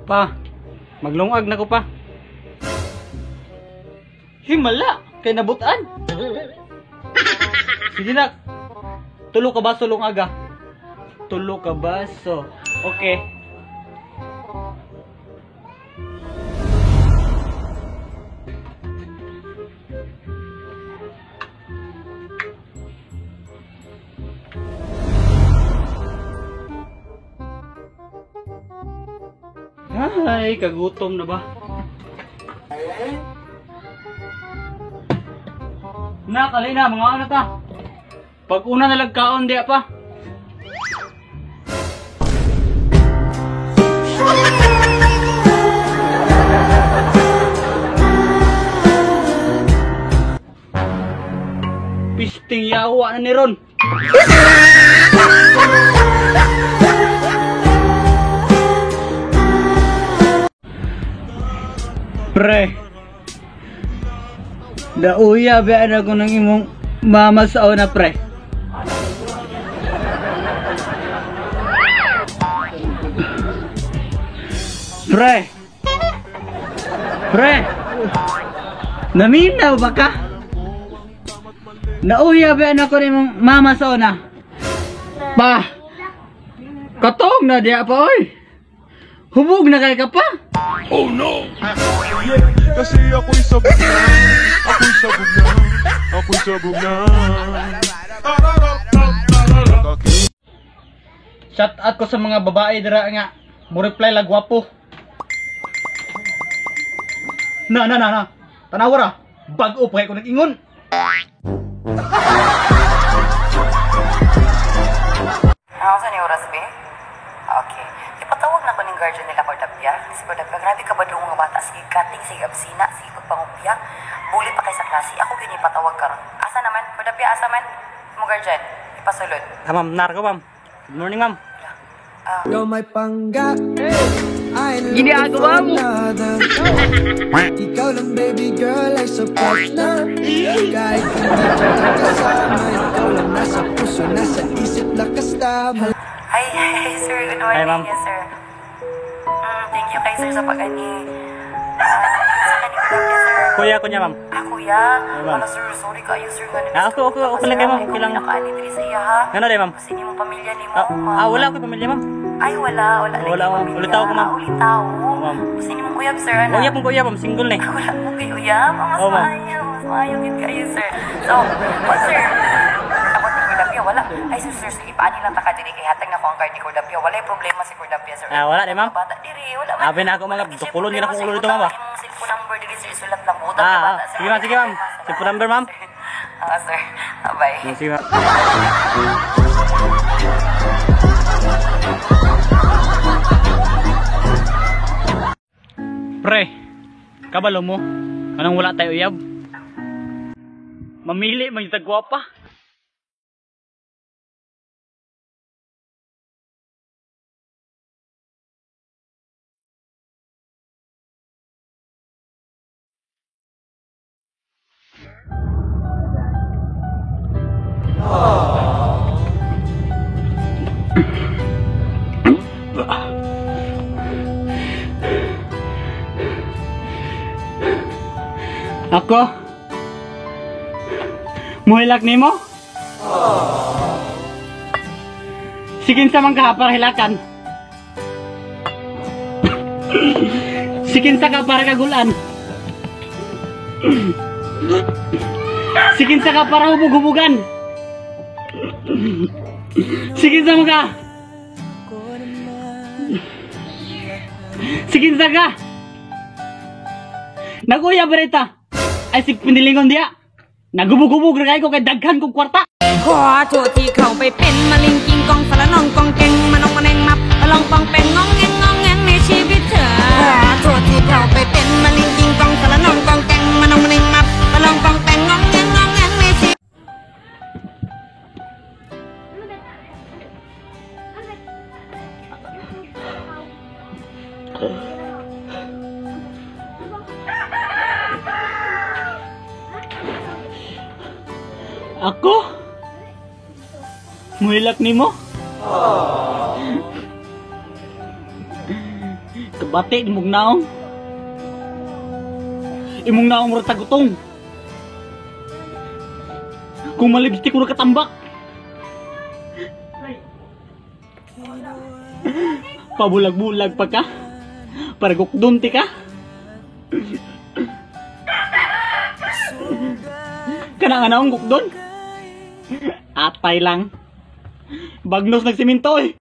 Pa, maglungag na ko pa. Himala, kay nabutan. Sige na. Tulo ka baso lungaga. Tulo ka baso. Okay. Ay, kagutom na ba? Nakalay na, mga ano ta? Pag una na lagkaon, di pa? Pisting yawa na ni Ron. Pre, dauya ba na ko ng imong mama sa una, pre? Pre, naminaw ba ka? Nauya ba na ko ng imong mama sa una? Pa, katong na diya pa, oy. Hubog na kay ka pa? Oh no! Kasi ako'y sabog na, ako'y sabog na, ako'y sabog na. Shout out ko sa mga babae dira nga mo reply la gwapo. Na. Tanawara. Bag-o pa ko nag-ingon. Saan yung oras, be? Okay. Ipatawag na ko ng guardian nila, Cordapia. Si Cordapia, grabe ka ba doon mga bata? Sige kating, sige absina, sige pagpangupya. Buli pa kayo sa klase. Ako gini ipatawag ka ron. Asa naman? Cordapia, asa man? Mo guardian. Ipasulod. Ma'am, narko ma'am. Good morning, ma'am. Ikaw may pangga, Ginagawa mo. ikaw lang baby girl ay support na. Kahit hindi kita kasama, ikaw lang nasa puso, nasa isip, lakas tama. Hi, sir. Good morning. Hi, ma'am. Yes, sir. Thank you kay sir sa pag-ani. Sa kanila, sir. Kuya ko niya, ma'am. Kuya. ma'am. Wala, sir. Sorry kayo, sir. Okay lang kayo, ma'am. Okay lang. Ikaw ani diri sa iya, ha? Ano rin, ma'am? Kasi ni mong pamilya ni mo, ma'am. Wala ko pamilya, ma'am. Ay, wala Wala, lagi ma'am. pamilya. Ulitaw ko, ma'am. Ulitaw. ma'am. Kasi ni mong uyab, sir, ano? Kuya, ma'am. Single na eh. Wala mo kay uyab. Mas Oo, ma'am. maayo gid kayo, sir. So, what, sir? Ako ni Cordapia, wala. Ay, sir, sige, paani lang taka diri kay hatag na ko ang card ni Cordapia. Wala yung problema si Cordapia, sir. Wala din, ma'am. Bata diri, wala man. Abi na ako mga dukulon nila kung ulo dito, ma'am. Imong cellphone number diri, sir, isulat lang mo. Bata, sir. Sige, ma'am. Cellphone number, ma'am. Sir. Bye. Sige, ma'am. Pre, kabalo mo. Anong wala tayo uyab? Mamili, magtagwapa. Ako? Muhilak nimo? Sikin sa mga para hilakan. Sikin sa ka para kagulan. Sikin sa ka para hubug-hubugan. Sikin sa mga. Sikin sa ka. Naguya berita. Ay si pinilingon dia. Nagubog-ubog na kayo kay daghan kong kwarta. ขอโทษที่เข้าไปเป็นมะลิงกิงกองสารนองกองเก่งมานองมาแนงมับลองปองเป็นงองแงงในชีวิตเธอขอโทษที่เข้าไปเป็นมะลิงกิงกองสารนองกองเก่งมานองมาแนงมับลองปองเป็นงองแงงในชีวิต Ako? Muhilak nimo? Kabati ni mong naong. Imong naong mura tagutong. Kung malipstick ko na katambak. Pabulag-bulag pa ka. Paragukdun ti ka. Kana nga naong gukdon. Atay lang. Bagnos nagsiminto eh.